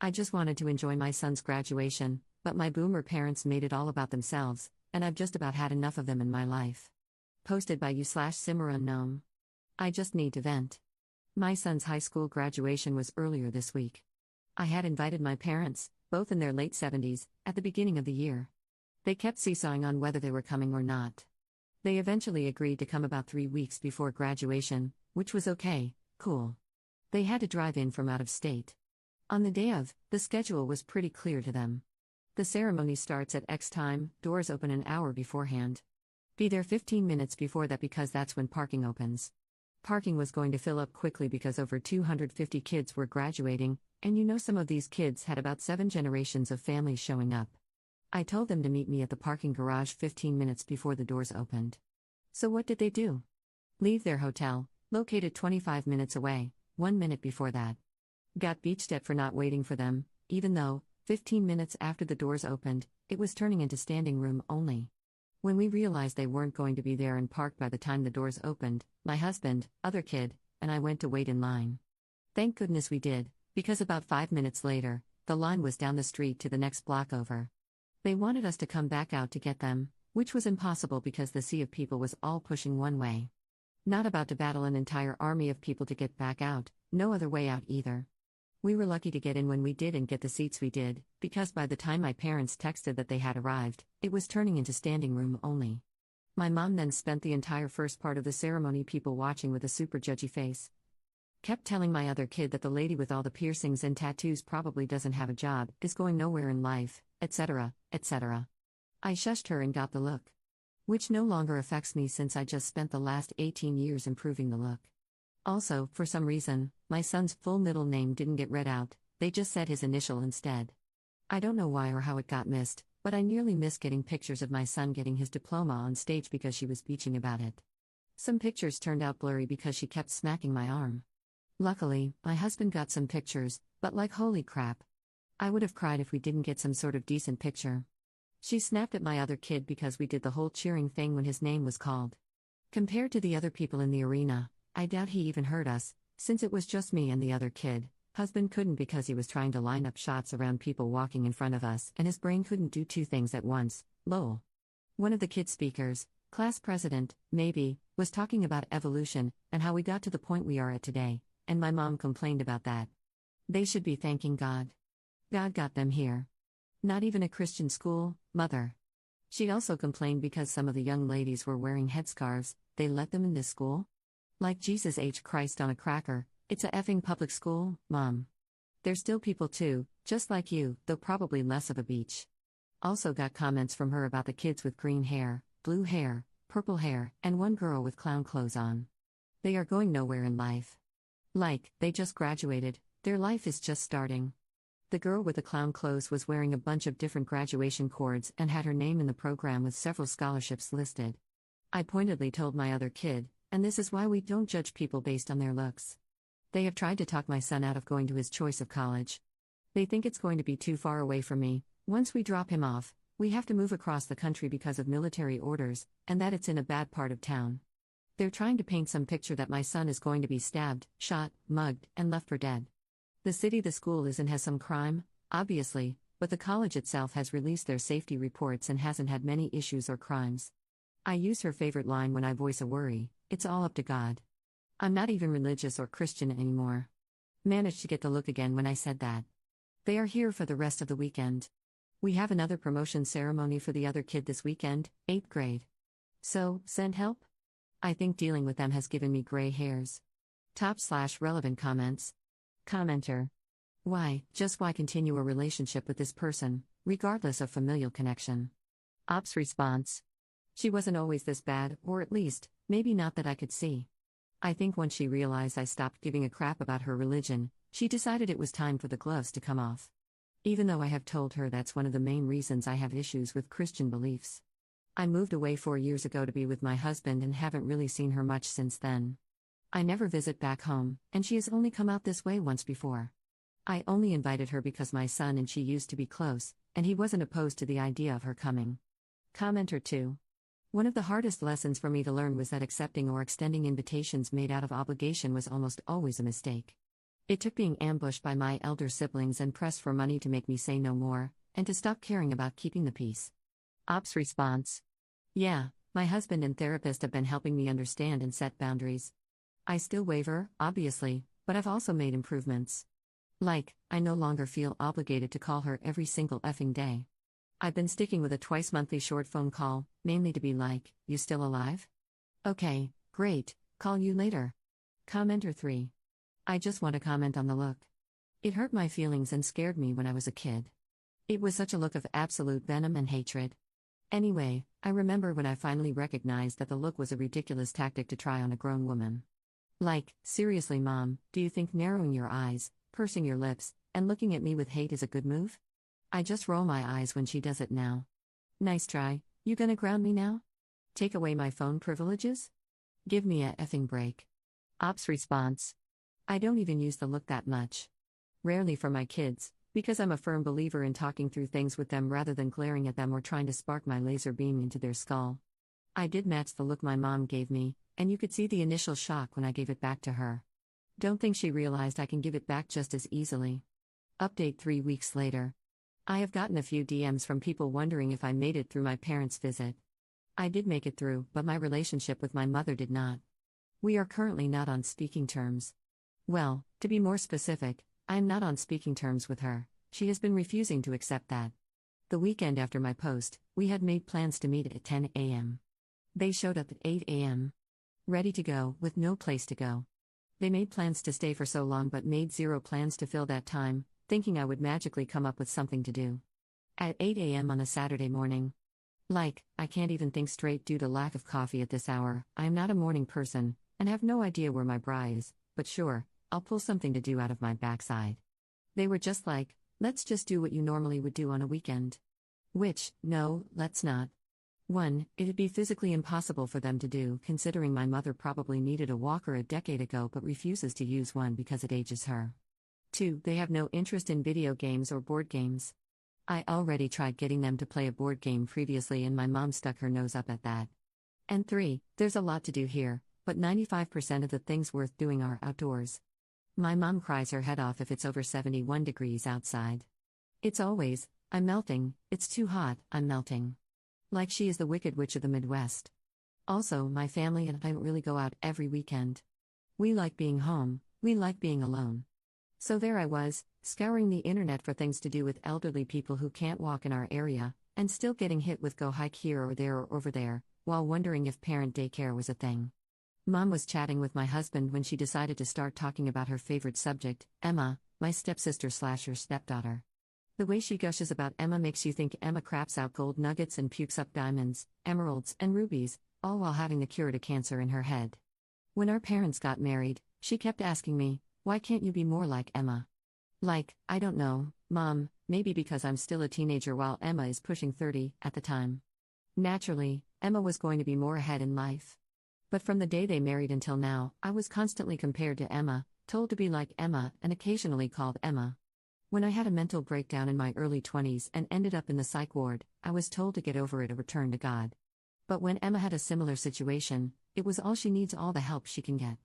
I just wanted to enjoy my son's graduation, but my boomer parents made it all about themselves, and I've just about had enough of them in my life. Posted by you/SimmerUnknown. I just need to vent. My son's high school graduation was earlier this week. I had invited my parents, both in their late 70s, at the beginning of the year. They kept seesawing on whether they were coming or not. They eventually agreed to come about 3 weeks before graduation, which was okay, cool. They had to drive in from out of state. On the day of, the schedule was pretty clear to them. The ceremony starts at X time, doors open an hour beforehand. Be there 15 minutes before that because that's when parking opens. Parking was going to fill up quickly because over 250 kids were graduating, and some of these kids had about 7 generations of families showing up. I told them to meet me at the parking garage 15 minutes before the doors opened. So what did they do? Leave their hotel, located 25 minutes away, 1 minute before that. Got beached at for not waiting for them, even though, 15 minutes after the doors opened, it was turning into standing room only. When we realized they weren't going to be there and parked by the time the doors opened, my husband, other kid, and I went to wait in line. Thank goodness we did, because about 5 minutes later, the line was down the street to the next block over. They wanted us to come back out to get them, which was impossible because the sea of people was all pushing one way. Not about to battle an entire army of people to get back out, no other way out either. We were lucky to get in when we did and get the seats we did, because by the time my parents texted that they had arrived, it was turning into standing room only. My mom then spent the entire first part of the ceremony people watching with a super judgy face. Kept telling my other kid that the lady with all the piercings and tattoos probably doesn't have a job, is going nowhere in life, etc., etc. I shushed her and got the look. Which no longer affects me since I just spent the last 18 years improving the look. Also, for some reason, my son's full middle name didn't get read out, they just said his initial instead. I don't know why or how it got missed, but I nearly missed getting pictures of my son getting his diploma on stage because she was bitching about it. Some pictures turned out blurry because she kept smacking my arm. Luckily, my husband got some pictures, but like holy crap. I would have cried if we didn't get some sort of decent picture. She snapped at my other kid because we did the whole cheering thing when his name was called. Compared to the other people in the arena, I doubt he even heard us, since it was just me and the other kid. Husband couldn't because he was trying to line up shots around people walking in front of us and his brain couldn't do 2 things at once, lol. One of the kid speakers, class president, maybe, was talking about evolution and how we got to the point we are at today, and my mom complained about that. They should be thanking God. God got them here. Not even a Christian school, mother. She also complained because some of the young ladies were wearing headscarves, they let them in this school? Like Jesus H. Christ on a cracker, it's a effing public school, mom. They're still people too, just like you, though probably less of a beach. Also got comments from her about the kids with green hair, blue hair, purple hair, and one girl with clown clothes on. They are going nowhere in life. Like, they just graduated, their life is just starting. The girl with the clown clothes was wearing a bunch of different graduation cords and had her name in the program with several scholarships listed. I pointedly told my other kid, and this is why we don't judge people based on their looks. They have tried to talk my son out of going to his choice of college. They think it's going to be too far away from me. Once we drop him off, we have to move across the country because of military orders, and that it's in a bad part of town. They're trying to paint some picture that my son is going to be stabbed, shot, mugged, and left for dead. The city the school is in has some crime, obviously, but the college itself has released their safety reports and hasn't had many issues or crimes. I use her favorite line when I voice a worry, it's all up to God. I'm not even religious or Christian anymore. Managed to get the look again when I said that. They are here for the rest of the weekend. We have another promotion ceremony for the other kid this weekend, 8th grade. So, send help? I think dealing with them has given me gray hairs. Top/relevant comments. Commenter. Why, just why continue a relationship with this person, regardless of familial connection? Ops response. She wasn't always this bad, or at least, maybe not that I could see. I think once she realized I stopped giving a crap about her religion, she decided it was time for the gloves to come off. Even though I have told her that's one of the main reasons I have issues with Christian beliefs. I moved away 4 years ago to be with my husband and haven't really seen her much since then. I never visit back home, and she has only come out this way once before. I only invited her because my son and she used to be close, and he wasn't opposed to the idea of her coming. Commenter 2. One of the hardest lessons for me to learn was that accepting or extending invitations made out of obligation was almost always a mistake. It took being ambushed by my elder siblings and pressed for money to make me say no more, and to stop caring about keeping the peace. Ops response. Yeah, my husband and therapist have been helping me understand and set boundaries. I still waver, obviously, but I've also made improvements. Like, I no longer feel obligated to call her every single effing day. I've been sticking with a twice-monthly short phone call, mainly to be like, you still alive? Okay, great, call you later. Commenter 3. I just want to comment on the look. It hurt my feelings and scared me when I was a kid. It was such a look of absolute venom and hatred. Anyway, I remember when I finally recognized that the look was a ridiculous tactic to try on a grown woman. Like, seriously, Mom, do you think narrowing your eyes, pursing your lips, and looking at me with hate is a good move? I just roll my eyes when she does it now. Nice try, you gonna ground me now? Take away my phone privileges? Give me a effing break. Ops response. I don't even use the look that much. Rarely for my kids, because I'm a firm believer in talking through things with them rather than glaring at them or trying to spark my laser beam into their skull. I did match the look my mom gave me, and you could see the initial shock when I gave it back to her. Don't think she realized I can give it back just as easily. Update 3 weeks later. I have gotten a few DMs from people wondering if I made it through my parents' visit. I did make it through, but my relationship with my mother did not. We are currently not on speaking terms. Well, to be more specific, I am not on speaking terms with her. She has been refusing to accept that. The weekend after my post, we had made plans to meet at 10 a.m. They showed up at 8 a.m. Ready to go, with no place to go. They made plans to stay for so long but made zero plans to fill that time, thinking I would magically come up with something to do. At 8 a.m. on a Saturday morning. Like, I can't even think straight due to lack of coffee at this hour. I am not a morning person, and have no idea where my bra is, but sure, I'll pull something to do out of my backside. They were just like, let's just do what you normally would do on a weekend. Which, no, let's not. 1. It'd be physically impossible for them to do, considering my mother probably needed a walker a decade ago but refuses to use one because it ages her. 2. They have no interest in video games or board games. I already tried getting them to play a board game previously and my mom stuck her nose up at that. And 3. There's a lot to do here, but 95% of the things worth doing are outdoors. My mom cries her head off if it's over 71 degrees outside. It's always, I'm melting, it's too hot, I'm melting. Like she is the Wicked Witch of the Midwest. Also, my family and I don't really go out every weekend. We like being home, we like being alone. So there I was, scouring the internet for things to do with elderly people who can't walk in our area, and still getting hit with go hike here or there or over there, while wondering if parent daycare was a thing. Mom was chatting with my husband when she decided to start talking about her favorite subject, Emma, my stepsister/her stepdaughter. The way she gushes about Emma makes you think Emma craps out gold nuggets and pukes up diamonds, emeralds, and rubies, all while having the cure to cancer in her head. When our parents got married, she kept asking me, why can't you be more like Emma? Like, I don't know, Mom, maybe because I'm still a teenager while Emma is pushing 30 at the time. Naturally, Emma was going to be more ahead in life. But from the day they married until now, I was constantly compared to Emma, told to be like Emma, and occasionally called Emma. When I had a mental breakdown in my early 20s and ended up in the psych ward, I was told to get over it or return to God. But when Emma had a similar situation, it was all she needs, all the help she can get.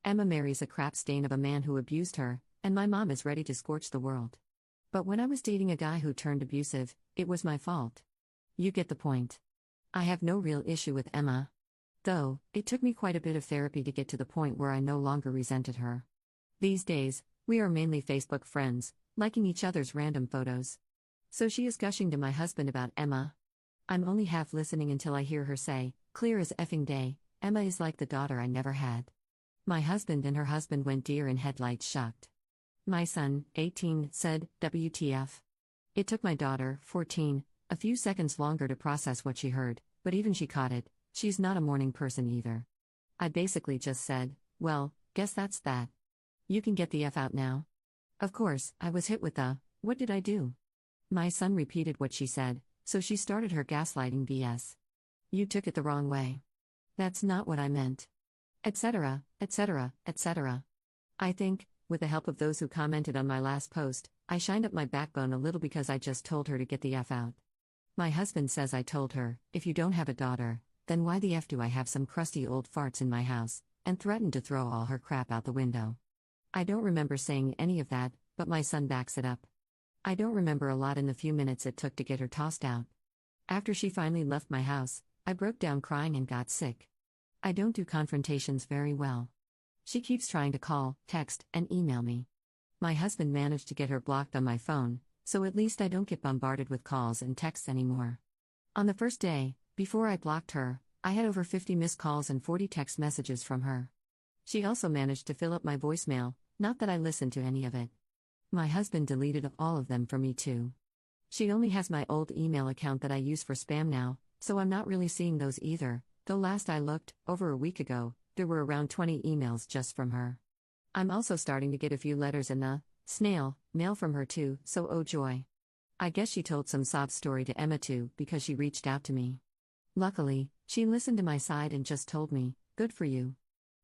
Emma marries a crap stain of a man who abused her, and my mom is ready to scorch the world. But when I was dating a guy who turned abusive, it was my fault. You get the point. I have no real issue with Emma. Though, it took me quite a bit of therapy to get to the point where I no longer resented her. These days, we are mainly Facebook friends, liking each other's random photos. So she is gushing to my husband about Emma. I'm only half listening until I hear her say, clear as effing day, Emma is like the daughter I never had. My husband and her husband went deer in headlights shocked. My son, 18, said, WTF. It took my daughter, 14, a few seconds longer to process what she heard, but even she caught it. She's not a morning person either. I basically just said, well, guess that's that. You can get the F out now. Of course, I was hit with the, what did I do? My son repeated what she said, so she started her gaslighting BS. You took it the wrong way. That's not what I meant. Etc., etc., etc. I think, with the help of those who commented on my last post, I shined up my backbone a little because I just told her to get the F out. My husband says I told her, if you don't have a daughter, then why the F do I have some crusty old farts in my house, and threatened to throw all her crap out the window. I don't remember saying any of that, but my son backs it up. I don't remember a lot in the few minutes it took to get her tossed out. After she finally left my house, I broke down crying and got sick. I don't do confrontations very well. She keeps trying to call, text, and email me. My husband managed to get her blocked on my phone, so at least I don't get bombarded with calls and texts anymore. On the first day, before I blocked her, I had over 50 missed calls and 40 text messages from her. She also managed to fill up my voicemail, not that I listened to any of it. My husband deleted all of them for me too. She only has my old email account that I use for spam now, so I'm not really seeing those either, though last I looked, over a week ago, there were around 20 emails just from her. I'm also starting to get a few letters in the snail mail from her too, so oh joy. I guess she told some sob story to Emma too, because she reached out to me. Luckily, she listened to my side and just told me, good for you.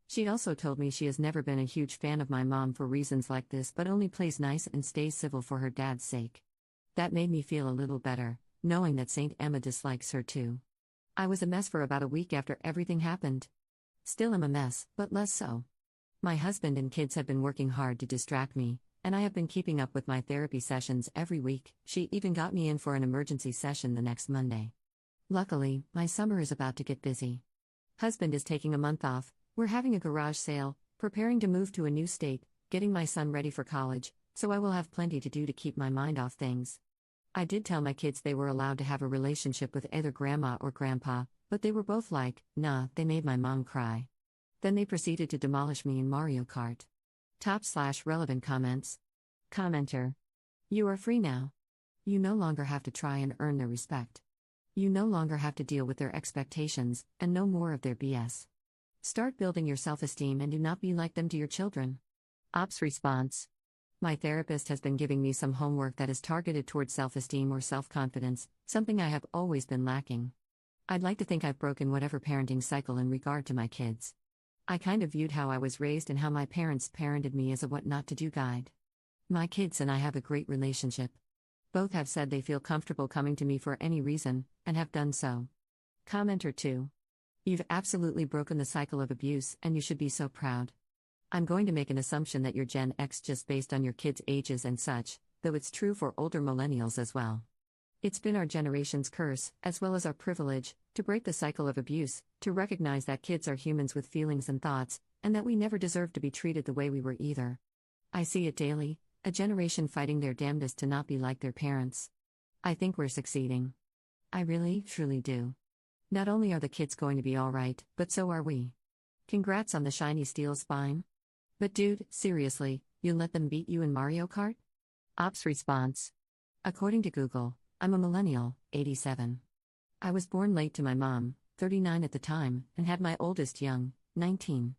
She also told me she has never been a huge fan of my mom for reasons like this but only plays nice and stays civil for her dad's sake. That made me feel a little better, knowing that Saint Emma dislikes her too. I was a mess for about a week after everything happened. Still am a mess, but less so. My husband and kids have been working hard to distract me, and I have been keeping up with my therapy sessions every week. She even got me in for an emergency session the next Monday. Luckily, my summer is about to get busy. Husband is taking a month off, we're having a garage sale, preparing to move to a new state, getting my son ready for college, so I will have plenty to do to keep my mind off things. I did tell my kids they were allowed to have a relationship with either grandma or grandpa, but they were both like, nah, they made my mom cry. Then they proceeded to demolish me in Mario Kart. Top/relevant comments. Commenter. You are free now. You no longer have to try and earn their respect. You no longer have to deal with their expectations, and no more of their BS. Start building your self-esteem and do not be like them to your children. Ops response. My therapist has been giving me some homework that is targeted towards self-esteem or self-confidence, something I have always been lacking. I'd like to think I've broken whatever parenting cycle in regard to my kids. I kind of viewed how I was raised and how my parents parented me as a what not to do guide. My kids and I have a great relationship. Both have said they feel comfortable coming to me for any reason, and have done so. Commenter 2. You've absolutely broken the cycle of abuse, and you should be so proud. I'm going to make an assumption that you're Gen X just based on your kids' ages and such, though it's true for older millennials as well. It's been our generation's curse, as well as our privilege, to break the cycle of abuse, to recognize that kids are humans with feelings and thoughts, and that we never deserve to be treated the way we were either. I see it daily, a generation fighting their damnedest to not be like their parents. I think we're succeeding. I really, truly do. Not only are the kids going to be alright, but so are we. Congrats on the shiny steel spine. But dude, seriously, you let them beat you in Mario Kart? Ops response. According to Google, I'm a millennial, 87. I was born late to my mom, 39 at the time, and had my oldest young, 19.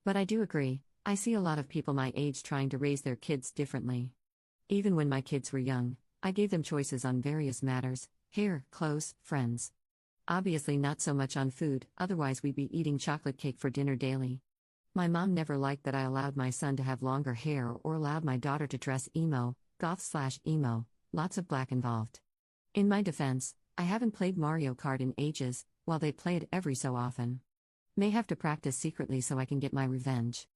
But I do agree, I see a lot of people my age trying to raise their kids differently. Even when my kids were young, I gave them choices on various matters: hair, clothes, friends. Obviously not so much on food, otherwise we'd be eating chocolate cake for dinner daily. My mom never liked that I allowed my son to have longer hair or allowed my daughter to dress emo, goth/emo, lots of black involved. In my defense, I haven't played Mario Kart in ages, while they play it every so often. May have to practice secretly so I can get my revenge.